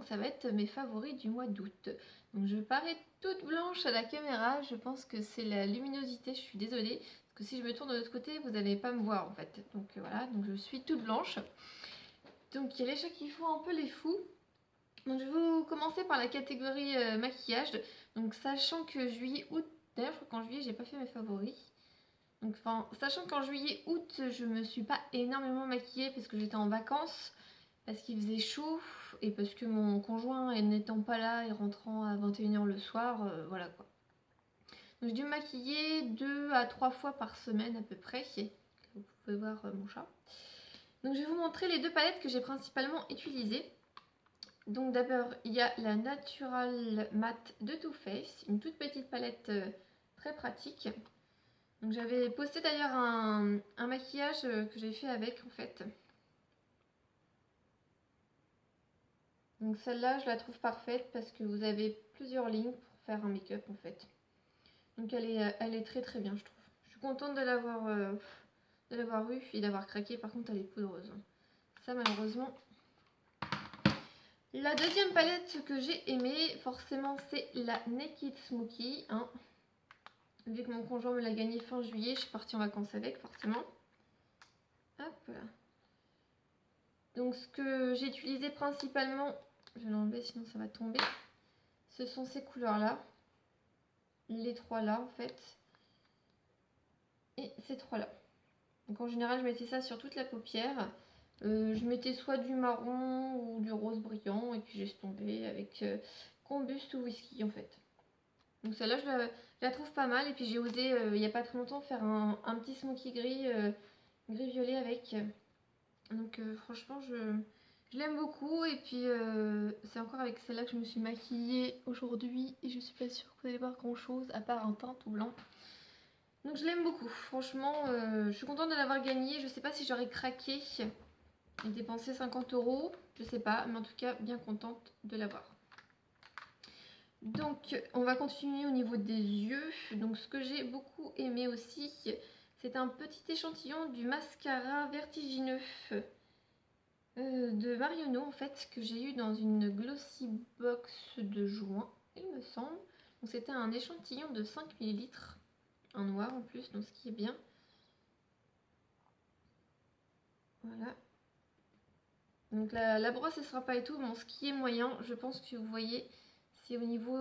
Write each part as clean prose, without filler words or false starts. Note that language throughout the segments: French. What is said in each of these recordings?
ça va être mes favoris du mois d'août. Donc je parais toute blanche à la caméra, je pense que c'est la luminosité, je suis désolée. Parce que si je me tourne de l'autre côté, vous n'allez pas me voir en fait. Donc voilà, donc je suis toute blanche. Donc il y a les chats qui font un peu les fous. Donc je vais vous commencer par la catégorie maquillage. Donc sachant que juillet, août, d'ailleurs je crois qu'en juillet j'ai pas fait mes favoris. Donc enfin, sachant qu'en juillet, août, je me suis pas énormément maquillée parce que j'étais en vacances, parce qu'il faisait chaud et parce que mon conjoint n'étant pas là et rentrant à 21h le soir, voilà quoi. Donc j'ai dû me maquiller 2 à 3 fois par semaine à peu près. Vous pouvez voir mon chat. Donc je vais vous montrer les deux palettes que j'ai principalement utilisées. Donc d'abord il y a la Natural Matte de Too Faced, une toute petite palette très pratique. Donc j'avais posté d'ailleurs un maquillage que j'ai fait avec en fait. Donc celle-là je la trouve parfaite parce que vous avez plusieurs lignes pour faire un make-up en fait. Donc elle est très très bien je trouve. Je suis contente de l'avoir eu et d'avoir craqué. Par contre elle est poudreuse. Ça malheureusement. La deuxième palette que j'ai aimée forcément c'est la Naked Smoky. Hein. Vu que mon conjoint me l'a gagnée fin juillet, je suis partie en vacances avec forcément. Hop là. Donc ce que j'ai utilisé principalement, je vais l'enlever sinon ça va tomber, ce sont ces couleurs là, les trois là en fait, et ces trois là. Donc en général je mettais ça sur toute la paupière, je mettais soit du marron ou du rose brillant et puis j'ai tombé avec Combust ou Whisky en fait. Donc celle-là je la trouve pas mal et puis j'ai osé il n'y a pas très longtemps faire un petit smoky gris, gris violet avec. Donc franchement je l'aime beaucoup et puis c'est encore avec celle-là que je me suis maquillée aujourd'hui et je suis pas sûre que vous allez voir grand chose à part un teint tout blanc. Donc je l'aime beaucoup, franchement je suis contente de l'avoir gagnée, je sais pas si j'aurais craqué et dépensé 50 €, je sais pas, mais en tout cas bien contente de l'avoir. Donc on va continuer au niveau des yeux, donc ce que j'ai beaucoup aimé aussi c'est un petit échantillon du mascara vertigineux. De Marionneau en fait que j'ai eu dans une glossy box de juin il me semble. Donc c'était un échantillon de 5 ml en noir en plus donc ce qui est bien. Voilà. Donc la brosse elle sera pas et tout, bon ce qui est moyen je pense que vous voyez c'est au niveau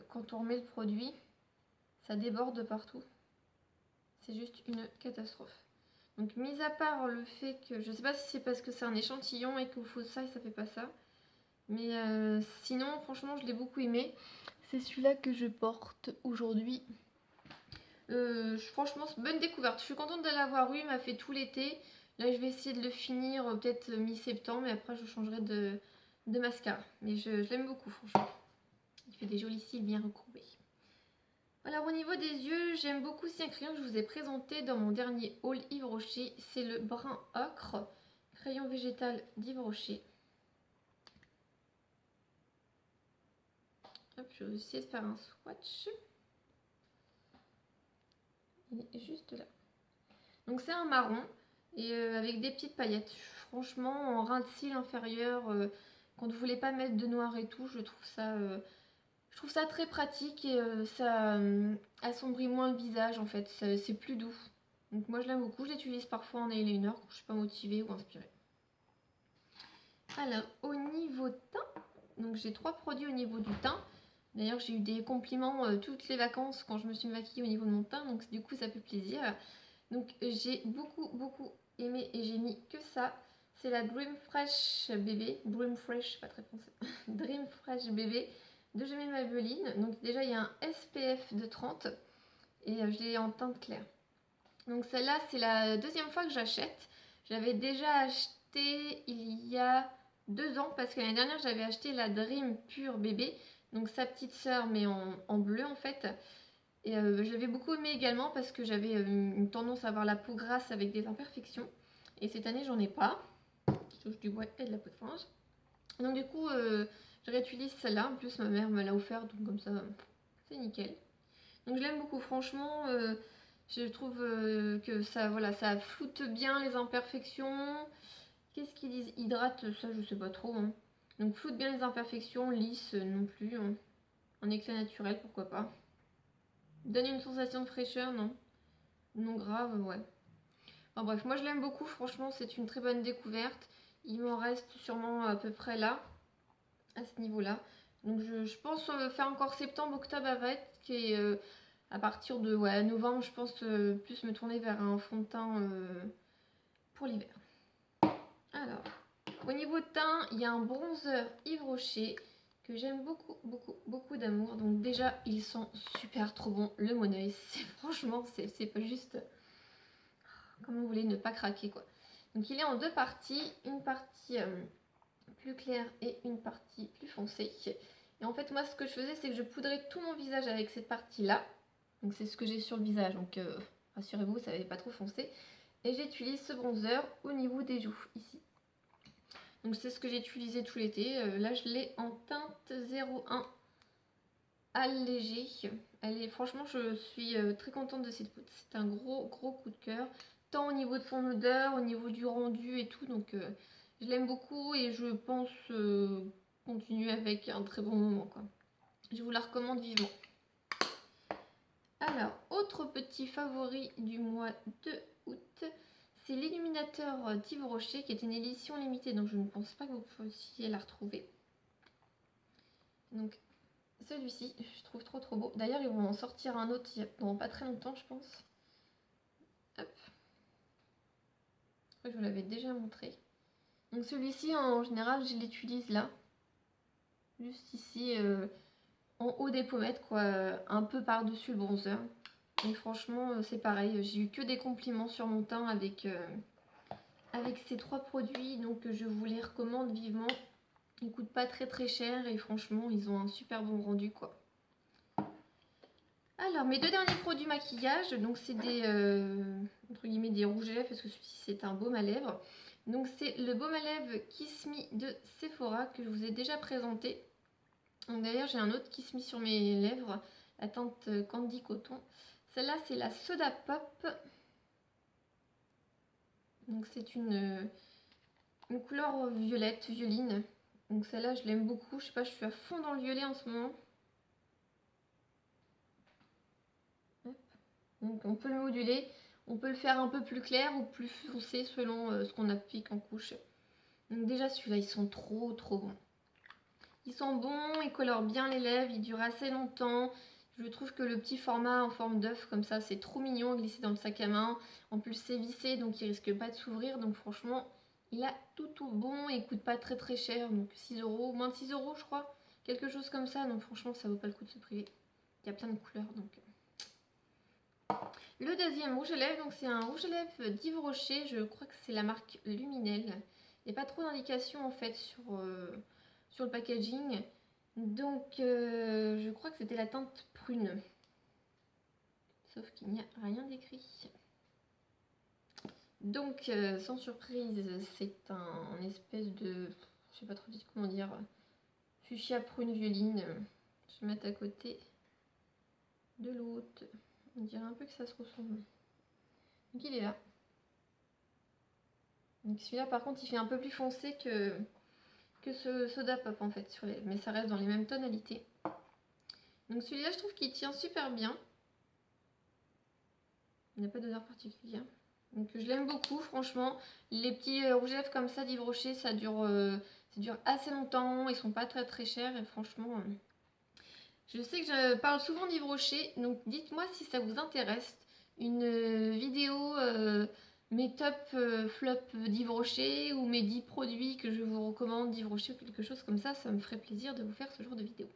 quand on remet le produit ça déborde partout. C'est juste une catastrophe. Donc mis à part le fait que je sais pas si c'est parce que c'est un échantillon et qu'il faut ça et ça fait pas ça. Mais sinon, franchement, je l'ai beaucoup aimé. C'est celui-là que je porte aujourd'hui. Franchement, c'est bonne découverte. Je suis contente de l'avoir eu. Il m'a fait tout l'été. Là, je vais essayer de le finir peut-être mi-septembre. Et après, je changerai de mascara. Mais je l'aime beaucoup, franchement. Il fait des jolis cils bien recourbés. Alors, au niveau des yeux, j'aime beaucoup ce crayon que je vous ai présenté dans mon dernier haul Yves Rocher. C'est le brun ocre. Crayon végétal d'Yves Rocher. Hop, je vais essayer de faire un swatch. Il est juste là. Donc c'est un marron et avec des petites paillettes. Franchement, en ras de cils inférieur, quand vous voulez pas mettre de noir et tout, je trouve ça très pratique et ça assombrit moins le visage en fait. C'est plus doux. Donc moi je l'aime beaucoup. Je l'utilise parfois en eyeliner quand je suis pas motivée ou inspirée. Alors au niveau teint, donc j'ai 3 produits au niveau du teint. D'ailleurs j'ai eu des compliments toutes les vacances quand je me suis maquillée au niveau de mon teint, donc du coup ça fait plaisir. Donc j'ai beaucoup aimé et j'ai mis que ça. C'est la Dream Fresh bébé. Dream Fresh, pas très français. Dream Fresh bébé de Jamie Maybelline. Donc déjà il y a un SPF de 30 et je l'ai en teinte claire. Donc celle-là c'est la deuxième fois que j'achète. J'avais déjà acheté il y a 2 ans parce que l'année dernière j'avais acheté la Dream Pure bébé. Donc sa petite sœur mais en bleu en fait. Et j'avais beaucoup aimé également parce que j'avais une tendance à avoir la peau grasse avec des imperfections. Et cette année, j'en ai pas. Je touche du bois et de la peau de singe. Donc du coup, je réutilise celle-là. En plus, ma mère me l'a offert, donc comme ça, c'est nickel. Donc je l'aime beaucoup, franchement. Je trouve que ça, voilà, ça floute bien les imperfections. Qu'est-ce qu'ils disent? Hydrate, ça je sais pas trop. Hein. Donc floute bien les imperfections, lisse non plus. Un éclat naturel, pourquoi pas. Donne une sensation de fraîcheur, non. Non grave, ouais. Enfin bref, moi je l'aime beaucoup, franchement c'est une très bonne découverte. Il m'en reste sûrement à peu près là, à ce niveau-là. Donc je pense faire encore septembre, octobre avec, qui est à partir de novembre, je pense plus me tourner vers un fond de teint pour l'hiver. Alors, au niveau de teint, il y a un bronzer Yves Rocher que j'aime beaucoup, beaucoup, beaucoup d'amour. Donc déjà, il sent super trop bon. Le Moneuil, franchement, c'est pas juste... Comment vous voulez ne pas craquer, quoi. Donc il est en deux parties. Une partie plus claire et une partie plus foncée. Et en fait, moi, ce que je faisais, c'est que je poudrais tout mon visage avec cette partie-là. Donc c'est ce que j'ai sur le visage. Donc rassurez-vous, ça n'avait pas trop foncé. Et j'utilise ce bronzer au niveau des joues, ici. Donc c'est ce que j'ai utilisé tout l'été. Là je l'ai en teinte 01 allégée. Franchement je suis très contente de cette poudre. C'est un gros coup de cœur. Tant au niveau de son odeur, au niveau du rendu et tout. Donc je l'aime beaucoup et je pense continuer avec un très bon moment, quoi. Je vous la recommande vivement. Alors, autre petit favori du mois de août. C'est l'illuminateur d'Yves Rocher qui est une édition limitée, donc je ne pense pas que vous puissiez la retrouver. Donc celui-ci, je trouve trop beau. D'ailleurs, ils vont en sortir un autre dans pas très longtemps, je pense. Hop. Je vous l'avais déjà montré. Donc celui-ci, en général, je l'utilise là. Juste ici, en haut des pommettes, quoi. Un peu par-dessus le bronzer. Et franchement, c'est pareil. J'ai eu que des compliments sur mon teint avec ces trois produits, donc je vous les recommande vivement. Ils coûtent pas très cher et franchement ils ont un super bon rendu, quoi. Alors mes deux derniers produits maquillage, donc c'est des entre guillemets des rouges à lèvres parce que celui-ci c'est un baume à lèvres. Donc c'est le baume à lèvres Kiss Me de Sephora que je vous ai déjà présenté. Donc d'ailleurs j'ai un autre Kiss Me sur mes lèvres, la teinte Candy Coton. Celle-là c'est la Soda Pop. Donc c'est une couleur violette, violine. Donc celle-là, je l'aime beaucoup. Je sais pas, je suis à fond dans le violet en ce moment. Hop. Donc on peut le moduler. On peut le faire un peu plus clair ou plus foncé selon ce qu'on applique en couche. Donc déjà celui-là, ils sont trop bons. Ils sont bons, ils colorent bien les lèvres, ils durent assez longtemps. Je trouve que le petit format en forme d'œuf comme ça, c'est trop mignon à glisser dans le sac à main. En plus c'est vissé, donc il risque pas de s'ouvrir. Donc franchement, il a tout bon et il coûte pas très cher. Donc 6 €, moins de 6 € je crois. Quelque chose comme ça, donc franchement ça vaut pas le coup de se priver. Il y a plein de couleurs donc... Le deuxième rouge à lèvres, donc c'est un rouge à lèvres d'Yves Rocher. Je crois que c'est la marque Luminel. Il n'y a pas trop d'indications en fait sur le packaging. Donc je crois que c'était la teinte prune. Sauf qu'il n'y a rien d'écrit. Donc sans surprise, c'est un espèce de... Je sais pas trop comment dire. Fuchsia prune violine. Je vais mettre à côté de l'autre. On dirait un peu que ça se ressemble. Donc il est là. Donc celui-là par contre il fait un peu plus foncé que ce Soda Pop en fait sur les... mais ça reste dans les mêmes tonalités. Donc celui-là je trouve qu'il tient super bien. Il n'y a pas d'odeur particulière. Donc je l'aime beaucoup franchement. Les petits rouges à lèvres comme ça d'Yves Rocher ça dure assez longtemps. Ils sont pas très chers et franchement... Je sais que je parle souvent d'Yves Rocher, donc dites-moi si ça vous intéresse. Une vidéo mes top flop d'Yves Rocher ou mes 10 produits que je vous recommande d'Yves Rocher ou quelque chose comme ça me ferait plaisir de vous faire ce genre de vidéo.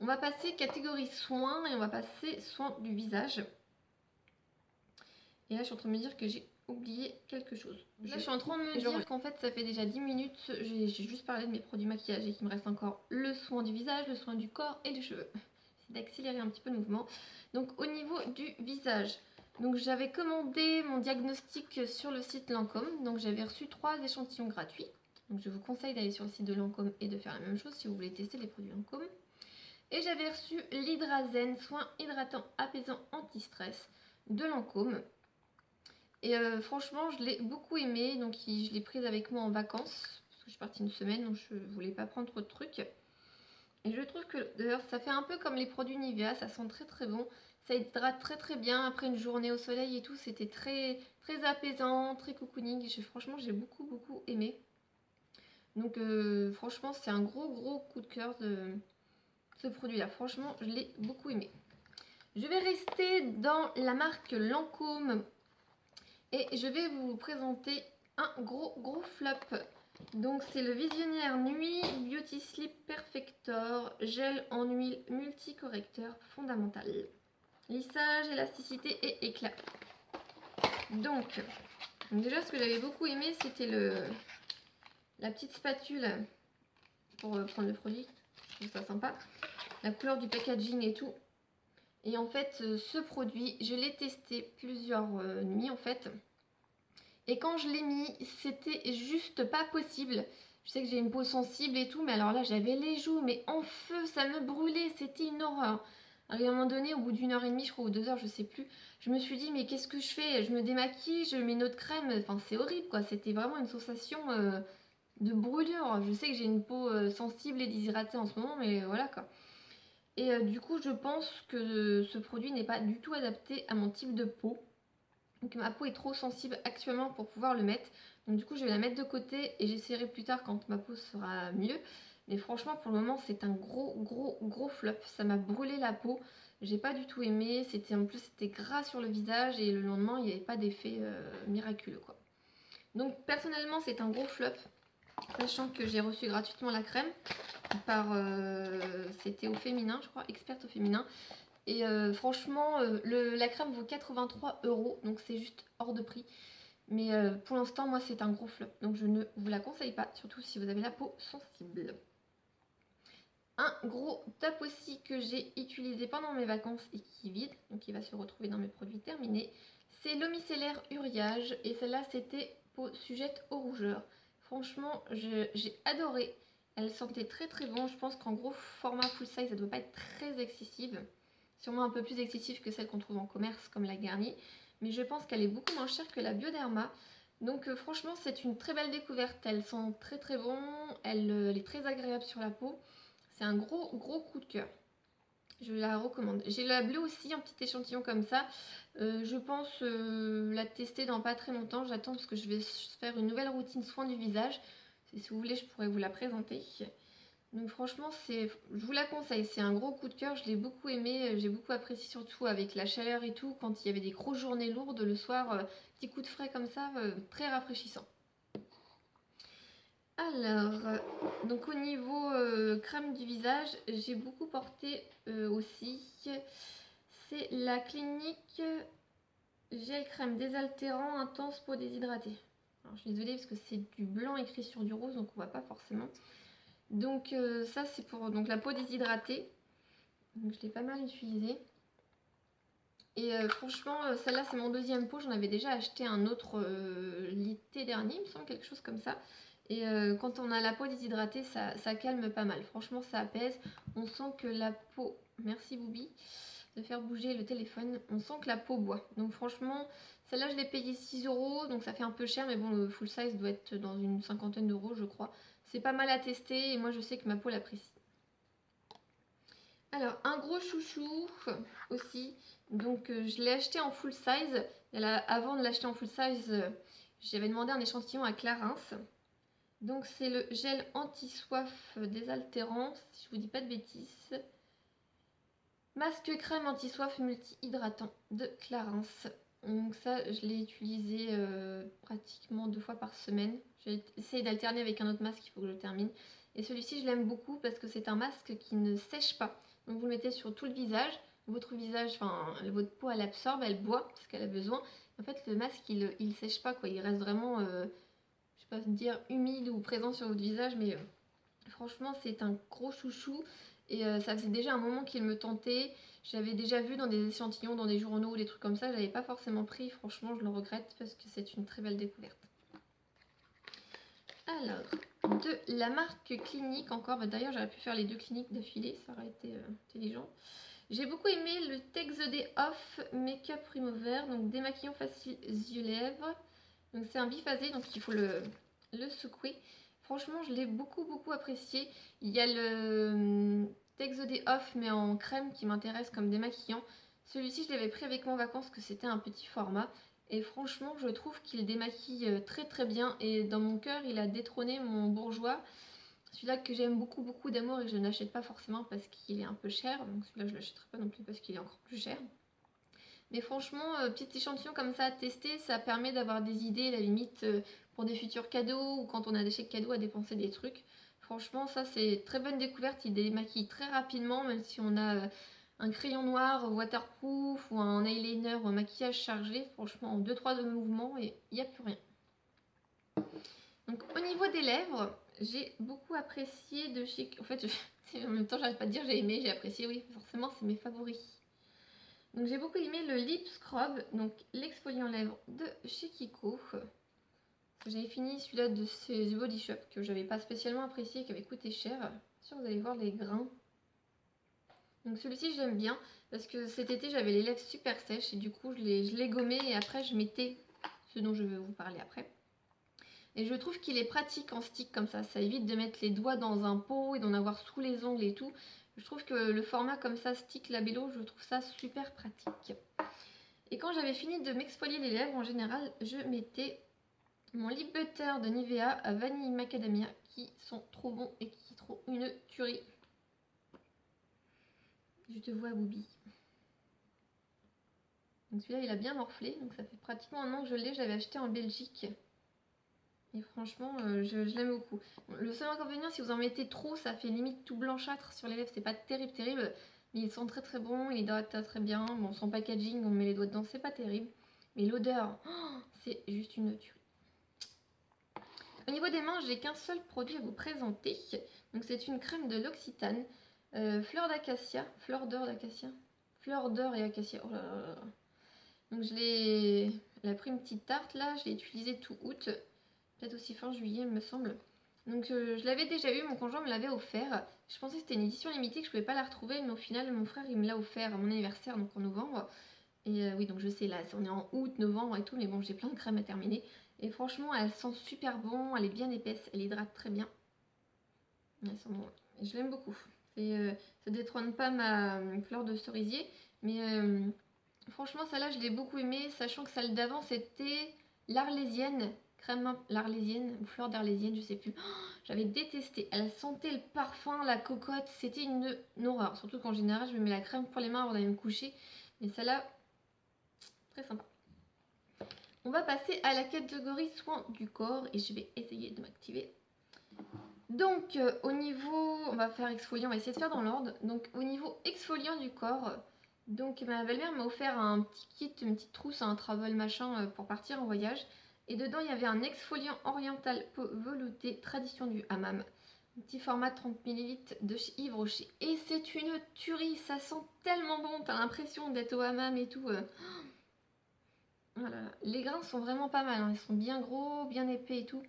On va passer catégorie soins et on va passer soins du visage. Et là je suis en train de me dire que j'ai oublié quelque chose. Là je suis en train de me dire qu'en fait ça fait déjà 10 minutes, j'ai juste parlé de mes produits maquillage et qu'il me reste encore le soin du visage, le soin du corps et des cheveux. J'essaie d'accélérer un petit peu le mouvement. Donc au niveau du visage, donc j'avais commandé mon diagnostic sur le site Lancôme, donc j'avais reçu 3 échantillons gratuits. Donc je vous conseille d'aller sur le site de Lancôme et de faire la même chose si vous voulez tester les produits Lancôme. Et j'avais reçu l'Hydrazen, soin hydratant apaisant anti-stress de Lancôme. Et franchement, je l'ai beaucoup aimé, donc je l'ai prise avec moi en vacances. Parce je suis partie une semaine, donc je voulais pas prendre trop de trucs. Et je trouve que d'ailleurs ça fait un peu comme les produits Nivea, ça sent très très bon. Ça hydrate très très bien après une journée au soleil et tout, c'était très très apaisant, très cocooning. Franchement j'ai beaucoup aimé. Donc franchement c'est un gros coup de cœur de ce produit là. Franchement je l'ai beaucoup aimé. Je vais rester dans la marque Lancôme et je vais vous présenter un gros flop. Donc c'est le Visionnaire Nuit Beauty Sleep Perfector gel en huile multicorrecteur fondamental. Lissage, élasticité et éclat. Donc déjà ce que j'avais beaucoup aimé c'était la petite spatule pour prendre le produit. Je trouve ça sympa. La couleur du packaging et tout. Et en fait ce produit je l'ai testé plusieurs nuits en fait. Et quand je l'ai mis, c'était juste pas possible. Je sais que j'ai une peau sensible et tout, mais alors là, j'avais les joues, mais en feu, ça me brûlait, c'était une horreur. Alors, à un moment donné, au bout d'1h30, je crois, ou 2 heures, je sais plus, je me suis dit, mais qu'est-ce que je fais? Je me démaquille, je mets une autre crème, enfin, c'est horrible, quoi. C'était vraiment une sensation de brûlure. Je sais que j'ai une peau sensible et déshydratée en ce moment, mais voilà, quoi. Et du coup, je pense que ce produit n'est pas du tout adapté à mon type de peau. Donc ma peau est trop sensible actuellement pour pouvoir le mettre. Donc du coup je vais la mettre de côté et j'essaierai plus tard quand ma peau sera mieux. Mais franchement pour le moment c'est un gros flop. Ça m'a brûlé la peau. J'ai pas du tout aimé. En plus c'était gras sur le visage et le lendemain il n'y avait pas d'effet miraculeux quoi. Donc personnellement c'est un gros flop. Sachant que j'ai reçu gratuitement la crème par c'était au féminin je crois, experte au féminin. Et franchement, la crème vaut 83 €, donc c'est juste hors de prix. Mais pour l'instant, moi, c'est un gros flop. Donc je ne vous la conseille pas, surtout si vous avez la peau sensible. Un gros top aussi que j'ai utilisé pendant mes vacances et qui est vide, donc il va se retrouver dans mes produits terminés, c'est l'eau micellaire Uriage. Et celle-là, c'était peau sujette aux rougeurs. Franchement, j'ai adoré. Elle sentait très bon. Je pense qu'en gros format full size, elle ne doit pas être très excessive. Sûrement un peu plus excessive que celle qu'on trouve en commerce comme la Garnier. Mais je pense qu'elle est beaucoup moins chère que la Bioderma. Donc franchement c'est une très belle découverte. Elle sent très bon. Elle est très agréable sur la peau. C'est un gros coup de cœur. Je la recommande. J'ai la bleue aussi, un petit échantillon comme ça. Je pense la tester dans pas très longtemps. J'attends parce que je vais faire une nouvelle routine soin du visage. Si vous voulez, je pourrais vous la présenter. Donc franchement, je vous la conseille, c'est un gros coup de cœur, je l'ai beaucoup aimé, j'ai beaucoup apprécié surtout avec la chaleur et tout, quand il y avait des grosses journées lourdes le soir, petit coup de frais comme ça, très rafraîchissant. Alors, donc au niveau crème du visage, j'ai beaucoup porté aussi, c'est la Clinique Gel Crème Désaltérant Intense Peau Déshydratée. Alors je suis désolée parce que c'est du blanc écrit sur du rose, donc on voit pas forcément. Donc ça c'est pour donc, la peau déshydratée. Donc je l'ai pas mal utilisée. Et franchement celle-là c'est mon deuxième pot. J'en avais déjà acheté un autre l'été dernier, il me semble, quelque chose comme ça. Et quand on a la peau déshydratée, ça calme pas mal. Franchement ça apaise. On sent que la peau... Merci Boubi de faire bouger le téléphone. On sent que la peau boit. Donc franchement celle-là je l'ai payée 6 €. Donc ça fait un peu cher, mais bon le full size doit être dans une cinquantaine d'euros je crois. C'est pas mal à tester et moi je sais que ma peau l'apprécie. Alors un gros chouchou aussi, donc je l'ai acheté en full size. Avant de l'acheter en full size, j'avais demandé un échantillon à Clarins. Donc c'est le gel anti-soif désaltérant, si je vous dis pas de bêtises. Masque crème anti-soif multi-hydratant de Clarins. Donc ça je l'ai utilisé pratiquement 2 fois par semaine. J'ai essayé d'alterner avec un autre masque, il faut que je le termine. Et celui-ci je l'aime beaucoup parce que c'est un masque qui ne sèche pas. Donc vous le mettez sur tout le visage. Votre visage, enfin votre peau elle absorbe, elle boit parce qu'elle a besoin. En fait le masque il sèche pas quoi, il reste vraiment, je sais pas dire humide ou présent sur votre visage, mais franchement c'est un gros chouchou. Et ça faisait déjà un moment qu'il me tentait. J'avais déjà vu dans des échantillons, dans des journaux, des trucs comme ça. Je n'avais pas forcément pris. Franchement, je le regrette parce que c'est une très belle découverte. Alors, de la marque Clinique encore. D'ailleurs, j'aurais pu faire les 2 Cliniques d'affilée. Ça aurait été intelligent. J'ai beaucoup aimé le Take the Day Off Makeup Remover. Donc, démaquillant facile yeux-lèvres. Donc, c'est un biphasé. Donc, il faut le secouer. Franchement, je l'ai beaucoup apprécié. Il y a le Take the Day Off, mais en crème, qui m'intéresse comme démaquillant. Celui-ci, je l'avais pris avec moi en vacances, que c'était un petit format. Et franchement, je trouve qu'il démaquille très bien. Et dans mon cœur, il a détrôné mon Bourjois. Celui-là que j'aime beaucoup d'amour et que je n'achète pas forcément parce qu'il est un peu cher. Donc celui-là, je ne l'achèterai pas non plus parce qu'il est encore plus cher. Mais franchement, petit échantillon comme ça à tester, ça permet d'avoir des idées, à la limite, pour des futurs cadeaux ou quand on a des chèques cadeaux à dépenser des trucs. Franchement, ça c'est très bonne découverte, il démaquille très rapidement, même si on a un crayon noir waterproof ou un eyeliner ou un maquillage chargé. Franchement, en 2-3 mouvements et il n'y a plus rien. Donc au niveau des lèvres, j'ai beaucoup apprécié de chez... En fait, en même temps, j'arrête pas de dire j'ai aimé, j'ai apprécié, oui, forcément, c'est mes favoris. Donc j'ai beaucoup aimé le Lip Scrub, donc l'exfoliant lèvres de chez Kiko. J'avais fini celui-là de chez Body Shop que j'avais pas spécialement apprécié, qui avait coûté cher. Bien sûr, vous allez voir les grains. Donc celui-ci j'aime bien parce que cet été j'avais les lèvres super sèches et du coup je l'ai gommé et après je mettais ce dont je vais vous parler après. Et je trouve qu'il est pratique en stick comme ça évite de mettre les doigts dans un pot et d'en avoir sous les ongles et tout. Je trouve que le format comme ça, stick labello, je trouve ça super pratique. Et quand j'avais fini de m'exfolier les lèvres, en général, je mettais mon lip butter de Nivea à vanille macadamia qui sont trop bons et qui sont une tuerie. Je te vois, Boubi. Donc celui-là, il a bien morflé, donc ça fait pratiquement un an que je l'ai. Je l'avais acheté en Belgique. Et franchement, je l'aime beaucoup. Le seul inconvénient, si vous en mettez trop, ça fait limite tout blanchâtre sur les lèvres. C'est pas terrible. Mais ils sont très bons, ils hydratent très bien. Bon, son packaging, on met les doigts dedans, c'est pas terrible. Mais l'odeur, c'est juste une tuerie. Au niveau des mains, j'ai qu'un seul produit à vous présenter. Donc c'est une crème de l'Occitane. Fleur d'acacia. Fleur d'or d'acacia. Fleur d'or et acacia. Oh là là. Donc elle a pris une petite tarte là. Je l'ai utilisée tout août. Peut-être aussi fin juillet, il me semble. Donc je l'avais déjà eu, mon conjoint me l'avait offert. Je pensais que c'était une édition limitée, que je ne pouvais pas la retrouver, mais au final, mon frère, il me l'a offert à mon anniversaire, donc en novembre. Et oui, donc je sais, là, on est en août, novembre et tout, mais bon, j'ai plein de crèmes à terminer. Et franchement, elle sent super bon, elle est bien épaisse, elle hydrate très bien. Elle sent bon. Et je l'aime beaucoup. Ça détrône pas ma fleur de cerisier, mais franchement, celle-là, je l'ai beaucoup aimée, sachant que celle d'avant, c'était l'Arlésienne. Crème l'Arlésienne ou fleur d'Arlésienne, je sais plus. J'avais détesté. Elle sentait le parfum, la cocotte. C'était une horreur. Surtout qu'en général, je me mets la crème pour les mains avant d'aller me coucher. Mais celle-là, très sympa. On va passer à la catégorie soins du corps et je vais essayer de m'activer. Donc, au niveau, on va faire exfoliant, on va essayer de faire dans l'ordre. Donc, au niveau exfoliant du corps, donc ma belle-mère m'a offert un petit kit, une petite trousse, un travel machin pour partir en voyage. Et dedans, il y avait un exfoliant oriental peau veloutée, tradition du hammam. Un petit format 30 ml de chez Yves Rocher. Et c'est une tuerie, ça sent tellement bon, t'as l'impression d'être au hammam et tout. Voilà. Les grains sont vraiment pas mal, hein. Ils sont bien gros, bien épais et tout.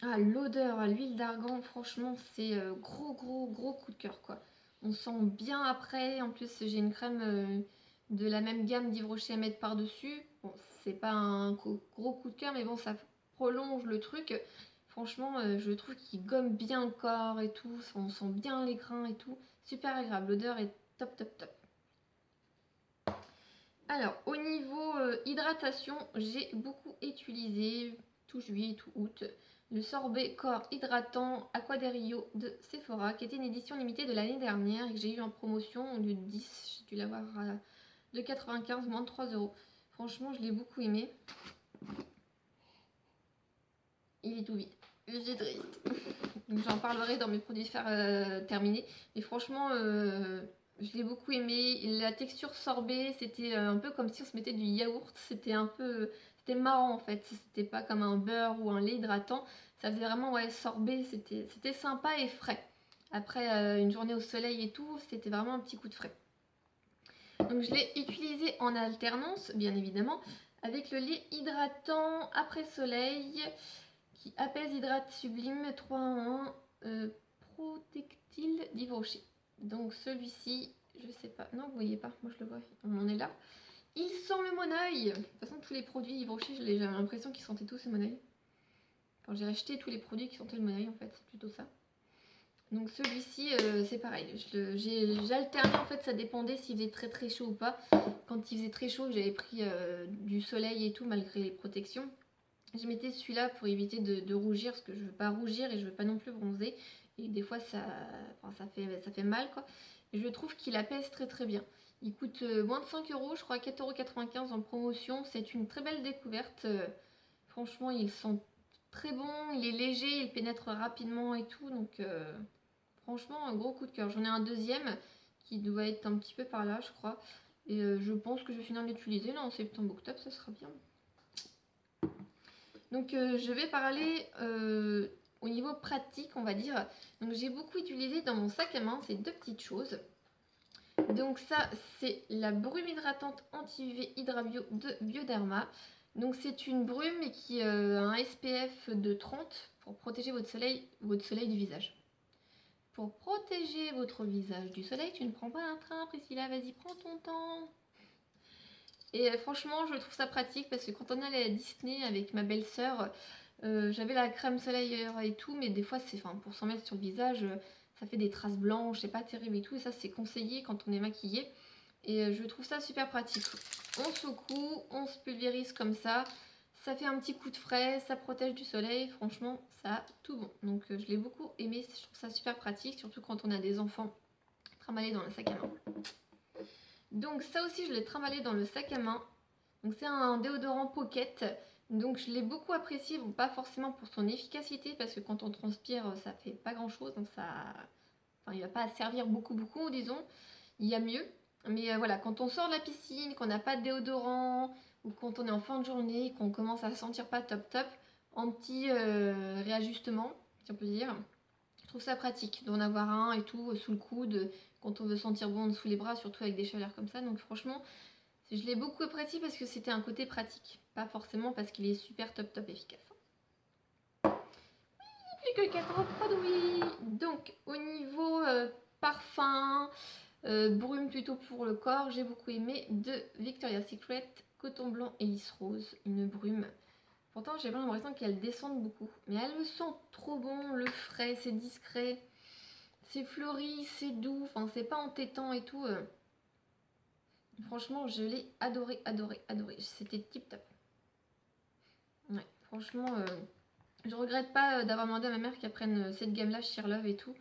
Ah, l'odeur à l'huile d'argan, franchement, c'est gros coup de cœur, quoi. On sent bien après. En plus, j'ai une crème de la même gamme d'Yves Rocher à mettre par-dessus. Bon, c'est pas un gros coup de cœur, mais bon, ça prolonge le truc. Franchement, je trouve qu'il gomme bien le corps et tout. On sent bien les grains et tout. Super agréable. L'odeur est top. Alors, au niveau hydratation, j'ai beaucoup utilisé tout juillet et tout août le sorbet corps hydratant Aqua del Rio de Sephora, qui était une édition limitée de l'année dernière et que j'ai eu en promotion au lieu de 10, j'ai dû l'avoir de 95, moins de 3 €. Franchement, je l'ai beaucoup aimé. Il est tout vide. J'ai triste. J'en parlerai dans mes produits terminés. Mais franchement, je l'ai beaucoup aimé. La texture sorbet, c'était un peu comme si on se mettait du yaourt. C'était marrant en fait. C'était pas comme un beurre ou un lait hydratant. Ça faisait vraiment sorbet. C'était sympa et frais. Après une journée au soleil et tout, c'était vraiment un petit coup de frais. Donc je l'ai utilisé en alternance, bien évidemment, avec le lait hydratant après soleil qui apaise, hydrate, sublime, 3 en 1, protectile d'Yves Rocher. Donc celui-ci, je sais pas, non vous voyez pas, moi je le vois, on en est là. Il sent le monoeil. De toute façon tous les produits Yves Rocher, j'avais l'impression qu'ils sentaient tous le monoeil. quand j'ai acheté tous les produits qui sentaient le monoeil en fait, c'est plutôt ça. Donc celui-ci c'est pareil, j'alternais en fait, ça dépendait s'il faisait très très chaud ou pas. Quand il faisait très chaud, j'avais pris du soleil et tout malgré les protections. Je mettais celui-là pour éviter de rougir parce que je veux pas rougir et je veux pas non plus bronzer. Et des fois ça fait mal quoi. Et je trouve qu'il apaise très très bien. Il coûte moins de 5 euros, je crois 4,95 € en promotion. C'est une très belle découverte. Franchement, il sent très bon, il est léger, il pénètre rapidement et tout. Donc franchement, un gros coup de cœur. J'en ai un deuxième qui doit être un petit peu par là, je crois. Et je pense que je vais finir de l'utiliser là en septembre-octobre, ça sera bien. Donc je vais parler au niveau pratique, on va dire. Donc j'ai beaucoup utilisé dans mon sac à main ces deux petites choses. Donc ça, c'est la brume hydratante anti-UV Hydra Bio de Bioderma. Donc c'est une brume qui a un SPF de 30 pour protéger votre soleil du visage. Pour protéger votre visage du soleil, tu ne prends pas un train, Priscilla, vas-y, prends ton temps. Et franchement, je trouve ça pratique parce que quand on allait à Disney avec ma belle-sœur, j'avais la crème soleil et tout, mais des fois, pour s'en mettre sur le visage, ça fait des traces blanches, c'est pas terrible et tout, et ça, c'est conseillé quand on est maquillé. Et je trouve ça super pratique. On secoue, on se pulvérise comme ça fait un petit coup de frais, ça protège du soleil, franchement, ça a tout bon. Donc je l'ai beaucoup aimé, je trouve ça super pratique, surtout quand on a des enfants trimballés dans le sac à main. Donc ça aussi, je l'ai trimballé dans le sac à main. Donc c'est un déodorant Pocket. Donc je l'ai beaucoup apprécié, bon, pas forcément pour son efficacité, parce que quand on transpire, ça fait pas grand chose, donc il va pas servir beaucoup, disons. Il y a mieux. Mais voilà, quand on sort de la piscine, qu'on n'a pas de déodorant, ou quand on est en fin de journée, qu'on commence à sentir pas top, en petit réajustement, si on peut dire, je trouve ça pratique d'en avoir un et tout sous le coude, quand on veut sentir bon sous les bras, surtout avec des chaleurs comme ça. Donc franchement, je l'ai beaucoup apprécié parce que c'était un côté pratique, pas forcément parce qu'il est super top efficace. Plus que 4 produits. Donc au niveau parfum, brume plutôt pour le corps, j'ai beaucoup aimé de Victoria's Secret Coton Blanc et Lys Rose, une brume. Pourtant j'ai pas l'impression qu'elle descende beaucoup, mais elle me sent trop bon, le frais, c'est discret, c'est fleuri, c'est doux, enfin c'est pas entêtant et tout. Franchement, je l'ai adoré. C'était tip top. Ouais, franchement, je regrette pas d'avoir demandé à ma mère qu'elle prenne cette gamme-là, Sheer Love et tout.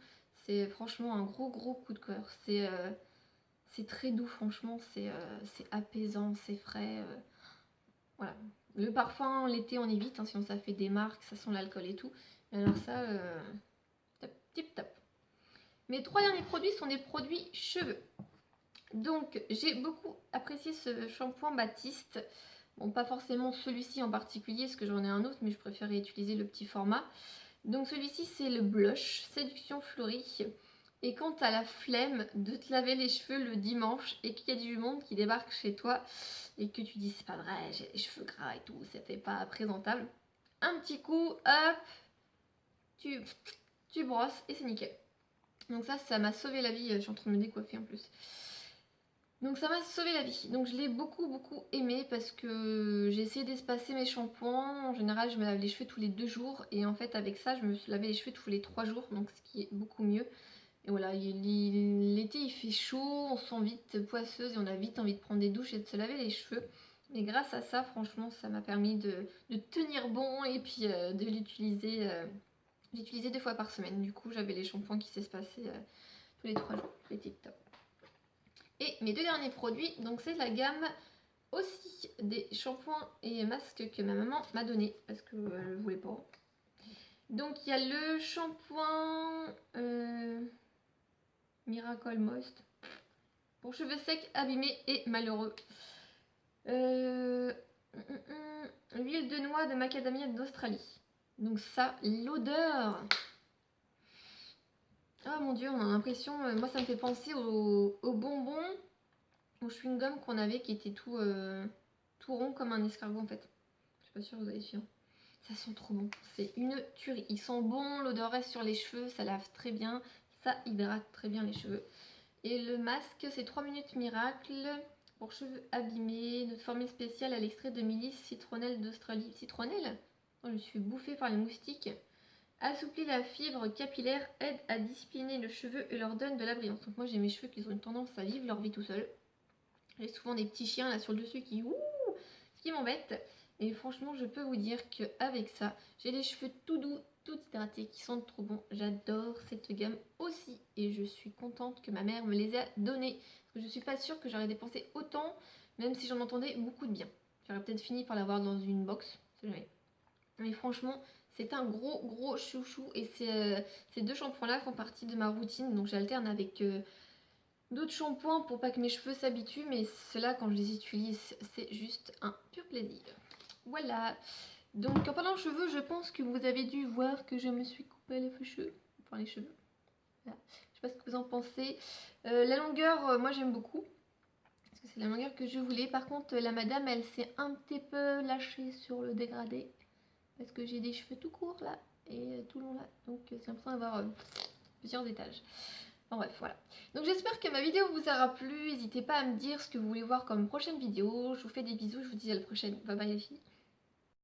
C'est franchement un gros coup de cœur. C'est très doux, franchement. C'est apaisant, c'est frais. Voilà. Le parfum, l'été, on évite. Hein, sinon, ça fait des marques, ça sent l'alcool et tout. Mais alors ça, tip top. Mes 3 derniers produits sont des produits cheveux. Donc j'ai beaucoup apprécié ce shampoing Baptiste. Bon, pas forcément celui-ci en particulier parce que j'en ai un autre, mais je préférais utiliser le petit format. Donc celui-ci c'est le blush Séduction Fleurie. Et quand t'as la flemme de te laver les cheveux le dimanche et qu'il y a du monde qui débarque chez toi et que tu dis c'est pas vrai, j'ai les cheveux gras et tout, ça fait pas présentable, un petit coup, hop, tu brosses et c'est nickel. Donc ça m'a sauvé la vie, je suis en train de me décoiffer en plus. Donc ça m'a sauvé la vie. Donc je l'ai beaucoup aimé parce que j'ai essayé d'espacer mes shampoings. En général, je me lave les cheveux tous les 2 jours. Et en fait, avec ça, je me suis lavé les cheveux tous les 3 jours. Donc ce qui est beaucoup mieux. Et voilà, l'été, il fait chaud. On se sent vite poisseuse et on a vite envie de prendre des douches et de se laver les cheveux. Mais grâce à ça, franchement, ça m'a permis de tenir bon et puis de l'utiliser. J'utilisais 2 fois par semaine. Du coup, j'avais les shampoings qui s'espaçaient tous les 3 jours. Les tip-top. Et mes 2 derniers produits, donc c'est la gamme aussi des shampoings et masques que ma maman m'a donné parce qu'elle ne voulait pas. Donc il y a le shampoing Miracle Moist pour cheveux secs, abîmés et malheureux. L'huile de noix de macadamia d'Australie. Donc ça, l'odeur. Ah mon dieu, on a l'impression, moi ça me fait penser aux bonbons, au chewing-gum qu'on avait qui était tout rond comme un escargot en fait. Je suis pas sûre que vous allez suivre. Ça sent trop bon. C'est une tuerie. Ils sont bons, l'odeur reste sur les cheveux, ça lave très bien, ça hydrate très bien les cheveux. Et le masque, c'est 3 minutes miracle pour cheveux abîmés, notre formule spéciale à l'extrait de mélisse citronnelle d'Australie. Citronnelle? Je me suis bouffée par les moustiques. Assouplit la fibre capillaire, aide à discipliner le cheveu et leur donne de la brillance. Donc moi j'ai mes cheveux qui ont une tendance à vivre leur vie tout seuls. J'ai souvent des petits chiens là sur le dessus qui m'embêtent. Et franchement je peux vous dire qu'avec ça, j'ai les cheveux tout doux, tout hydratés, qui sentent trop bon. J'adore cette gamme aussi. Et je suis contente que ma mère me les a donnés. Parce que je suis pas sûre que j'aurais dépensé autant, même si j'en entendais beaucoup de bien. J'aurais peut-être fini par l'avoir dans une box, c'est jamais. Mais franchement, c'est un gros chouchou. Et ces deux shampoings-là font partie de ma routine. Donc j'alterne avec d'autres shampoings pour pas que mes cheveux s'habituent. Mais ceux-là, quand je les utilise, c'est juste un pur plaisir. Voilà. Donc en parlant de cheveux, je pense que vous avez dû voir que je me suis coupé les cheveux. Enfin les cheveux. Voilà. Je sais pas ce que vous en pensez. La longueur, moi j'aime beaucoup. Parce que c'est la longueur que je voulais. Par contre, la madame, elle s'est un petit peu lâchée sur le dégradé. Parce que j'ai des cheveux tout courts là et tout long là. Donc c'est l'impression d'avoir plusieurs étages. Enfin bref, voilà. Donc j'espère que ma vidéo vous aura plu. N'hésitez pas à me dire ce que vous voulez voir comme prochaine vidéo. Je vous fais des bisous. Je vous dis à la prochaine. Bye bye les filles.